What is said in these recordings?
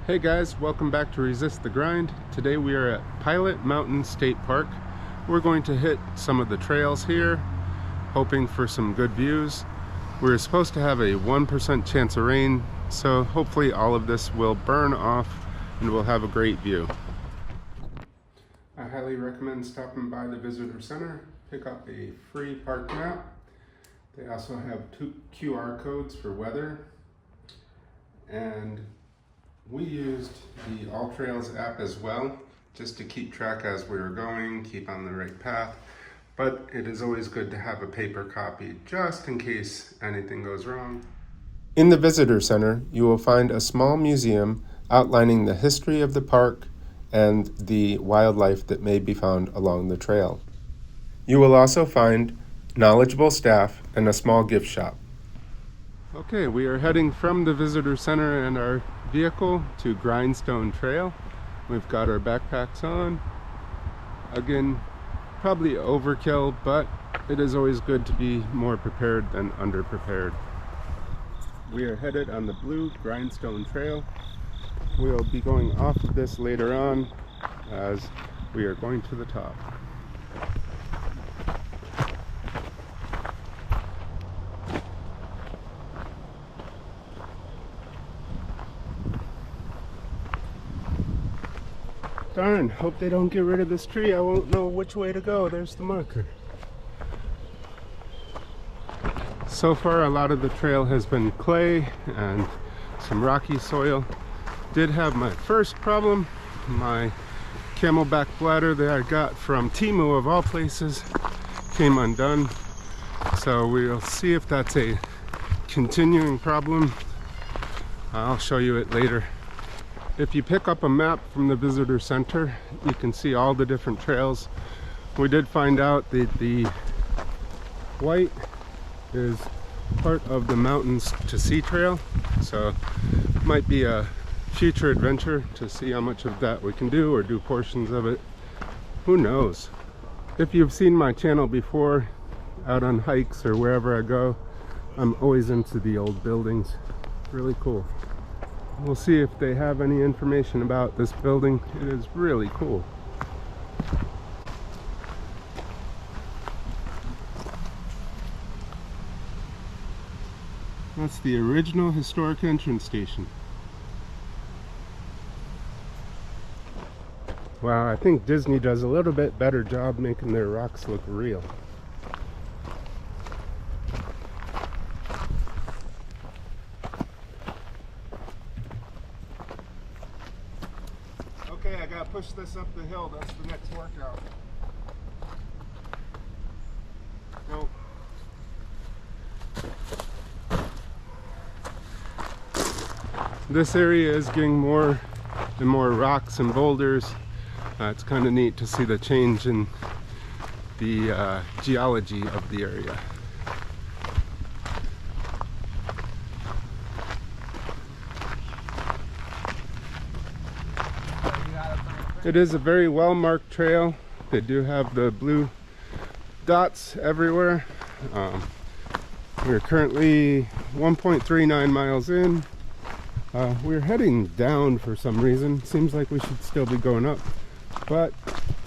Hey guys, welcome back to Resist the Grind. Today we are at Pilot Mountain State Park. We're going to hit some of the trails here, hoping for some good views. We're supposed to have a 1% chance of rain, so hopefully all of this will burn off and we'll have a great view. I highly recommend stopping by the visitor center, pick up a free park map. They also have 2 QR codes for weather, and we used the All Trails app as well, just to keep track as we were going, keep on the right path. But it is always good to have a paper copy, just in case anything goes wrong. In the visitor center, you will find a small museum outlining the history of the park and the wildlife that may be found along the trail. You will also find knowledgeable staff and a small gift shop. Okay, we are heading from the visitor center and our vehicle to Grindstone Trail. We've got our backpacks on. Again, probably overkill, but it is always good to be more prepared than underprepared. We are headed on the blue Grindstone Trail. We'll be going off of this later on as we are going to the top. Darn, hope they don't get rid of this tree. I won't know which way to go. There's the marker. So far, a lot of the trail has been clay and some rocky soil. Did have my first problem. My camelback bladder that I got from Temu of all places came undone. So we'll see if that's a continuing problem. I'll show you it later. If you pick up a map from the visitor center, you can see all the different trails. We did find out that the white is part of the Mountains to Sea Trail, so it might be a future adventure to see how much of that we can do or do portions of it. Who knows? If you've seen my channel before, out on hikes or wherever I go, I'm always into the old buildings. Really cool. We'll see if they have any information about this building. It is really cool. That's the original historic entrance station. Wow, I think Disney does a little bit better job making their rocks look real. Okay, I gotta push this up the hill. That's the next workout. Go. This area is getting more and more rocks and boulders. It's kind of neat to see the change in the geology of the area. It is a very well marked trail. They do have the blue dots everywhere. We're currently 1.39 miles in. We're heading down for some reason. Seems like we should still be going up, but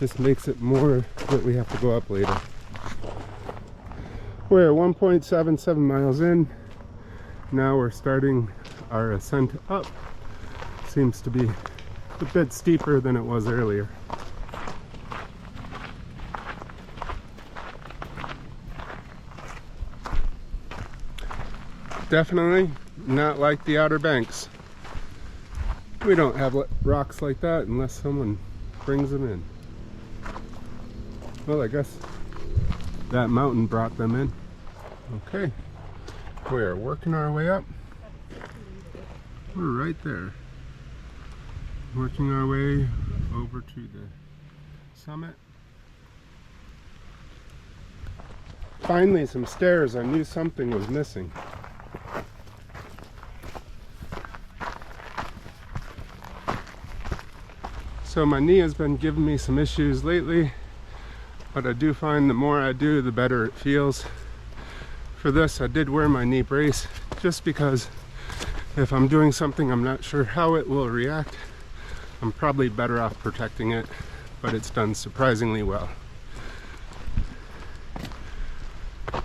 this makes it more that we have to go up later. We're 1.77 miles in. Now we're starting our ascent up. Seems to be a bit steeper than it was earlier. Definitely not like the Outer Banks. We don't have rocks like that unless someone brings them in. Well, I guess that mountain brought them in. Okay, we are working our way up. We're right there. Working our way over to the summit. Finally, some stairs. I knew something was missing. So my knee has been giving me some issues lately, but I do find the more I do, the better it feels. For this, I did wear my knee brace just because If I'm doing something I'm not sure how it will react, I'm probably better off protecting it, but it's done surprisingly well.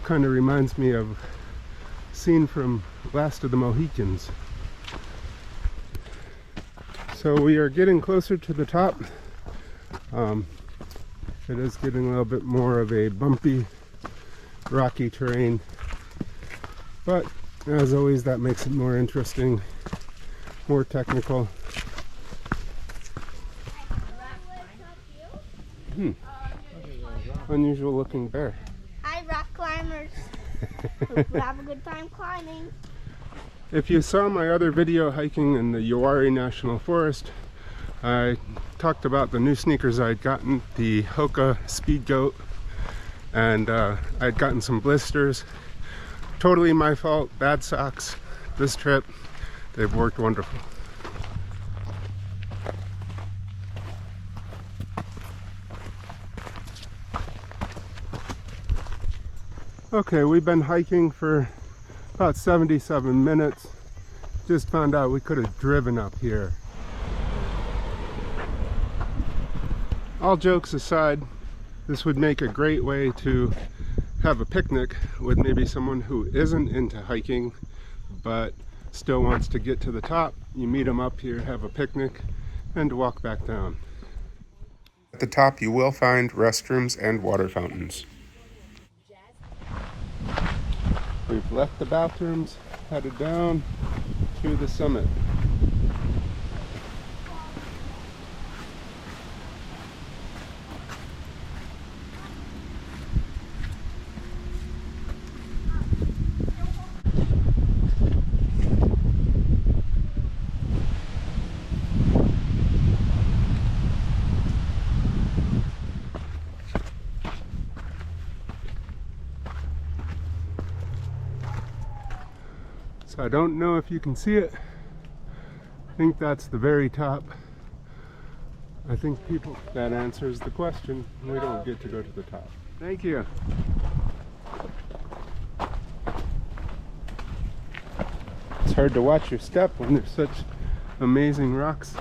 Kind of reminds me of a scene from Last of the Mohicans. So we are getting closer to the top. It is getting a little bit more of a bumpy, rocky terrain, but as always that makes it more interesting, more technical. Unusual looking bear. Hi, rock climbers. Hope you have a good time climbing. If you saw my other video hiking in the Yawari National Forest, I talked about the new sneakers I'd gotten, the Hoka Speed Goat, and I'd gotten some blisters. Totally my fault, bad socks. This trip, they've worked wonderful. Okay, we've been hiking for about 77 minutes. Just found out we could have driven up here. All jokes aside, this would make a great way to have a picnic with maybe someone who isn't into hiking but still wants to get to the top. You meet them up here, have a picnic, and walk back down. At the top you will find restrooms and water fountains. We've left the bathrooms, headed down to the summit. So I don't know if you can see it. I think that's the very top. I think that answers the question. We don't get to go to the top. Thank you. It's hard to watch your step when there's such amazing rocks.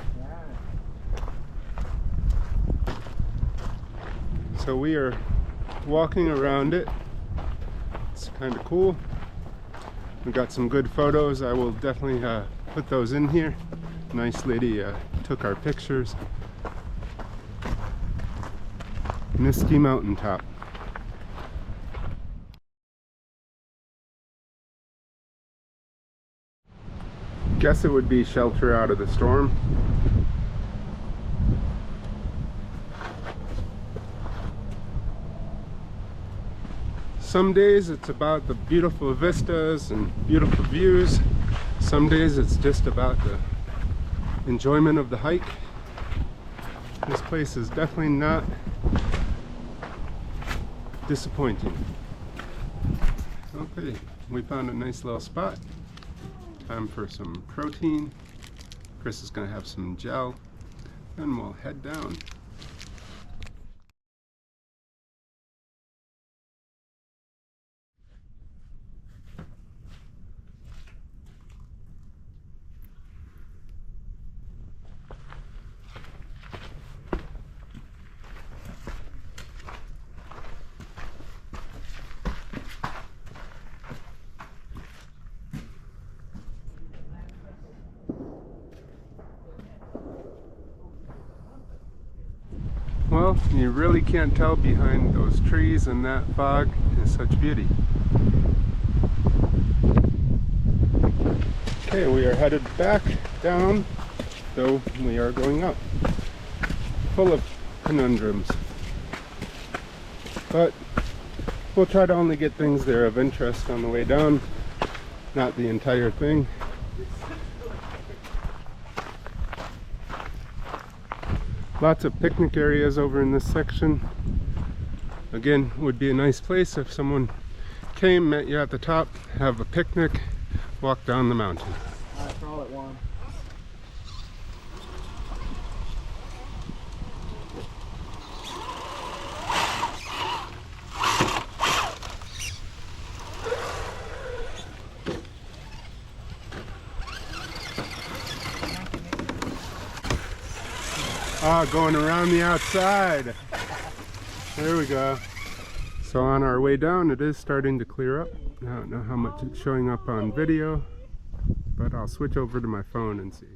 So we are walking around it. It's kind of cool. We got some good photos. I will definitely put those in here. Nice lady took our pictures. Misty mountaintop. Guess it would be shelter out of the storm. Some days it's about the beautiful vistas and beautiful views. Some days it's just about the enjoyment of the hike. This place is definitely not disappointing. Okay, we found a nice little spot. Time for some protein. Chris is going to have some gel, and we'll head down. Well, you really can't tell behind those trees and that fog is such beauty. Okay, we are headed back down, though we are going up. Full of conundrums. But we'll try to only get things that are of interest on the way down, not the entire thing. Lots of picnic areas over in this section. Again, would be a nice place if someone came, met you at the top, have a picnic, walk down the mountain. Alright, call it one. Ah, going around the outside. There we go. So on our way down, it is starting to clear up. I don't know how much it's showing up on video, but I'll switch over to my phone and see.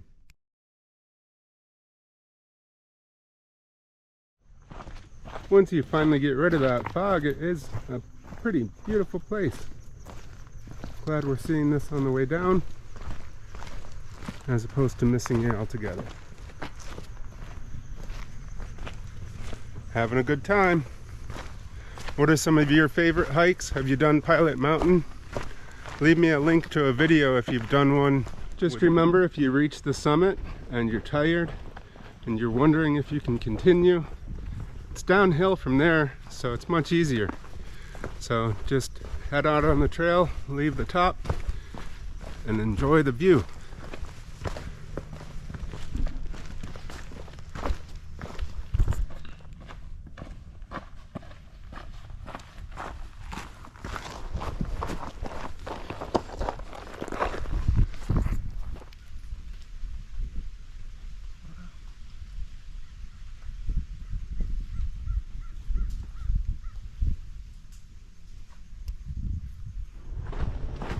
Once you finally get rid of that fog, it is a pretty beautiful place. Glad we're seeing this on the way down, as opposed to missing it altogether. Having a good time. What are some of your favorite hikes? Have you done Pilot Mountain? Leave me a link to a video if you've done one. Just remember, if you reach the summit and you're tired and you're wondering if you can continue, it's downhill from there, so it's much easier. So just head out on the trail, leave the top, and enjoy the view.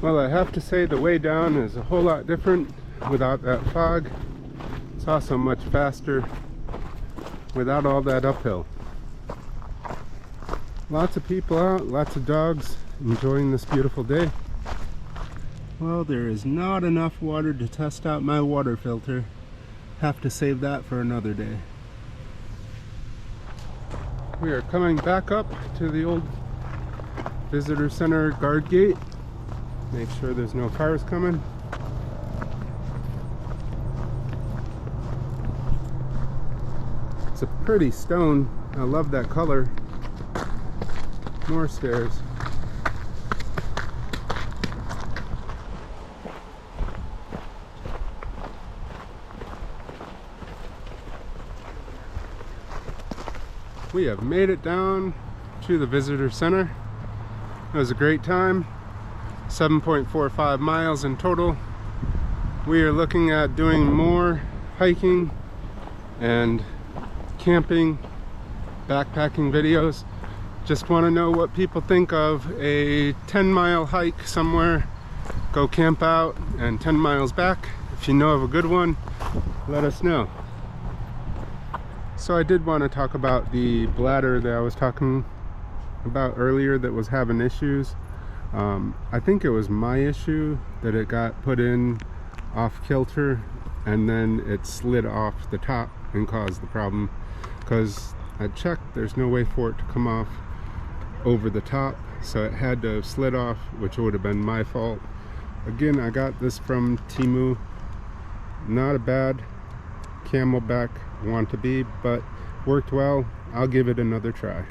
Well, I have to say the way down is a whole lot different without that fog. It's also much faster without all that uphill. Lots of people out, lots of dogs enjoying this beautiful day. Well, there is not enough water to test out my water filter. Have to save that for another day. We are coming back up to the old visitor center guard gate. Make sure there's no cars coming. It's a pretty stone. I love that color. More stairs. We have made it down to the visitor center. It was a great time. 7.45 miles in total. We are looking at doing more hiking and camping, backpacking videos. Just want to know what people think of a 10-mile hike somewhere, go camp out, and 10 miles back. If you know of a good one, let us know. So I did want to talk about the bladder that I was talking about earlier that was having issues. I think it was my issue that it got put in off kilter and then it slid off the top and caused the problem, because I checked, there's no way for it to come off over the top, so it had to have slid off, which would have been my fault. Again, I got this from Temu. Not a bad camelback want to be, but worked well. I'll give it another try.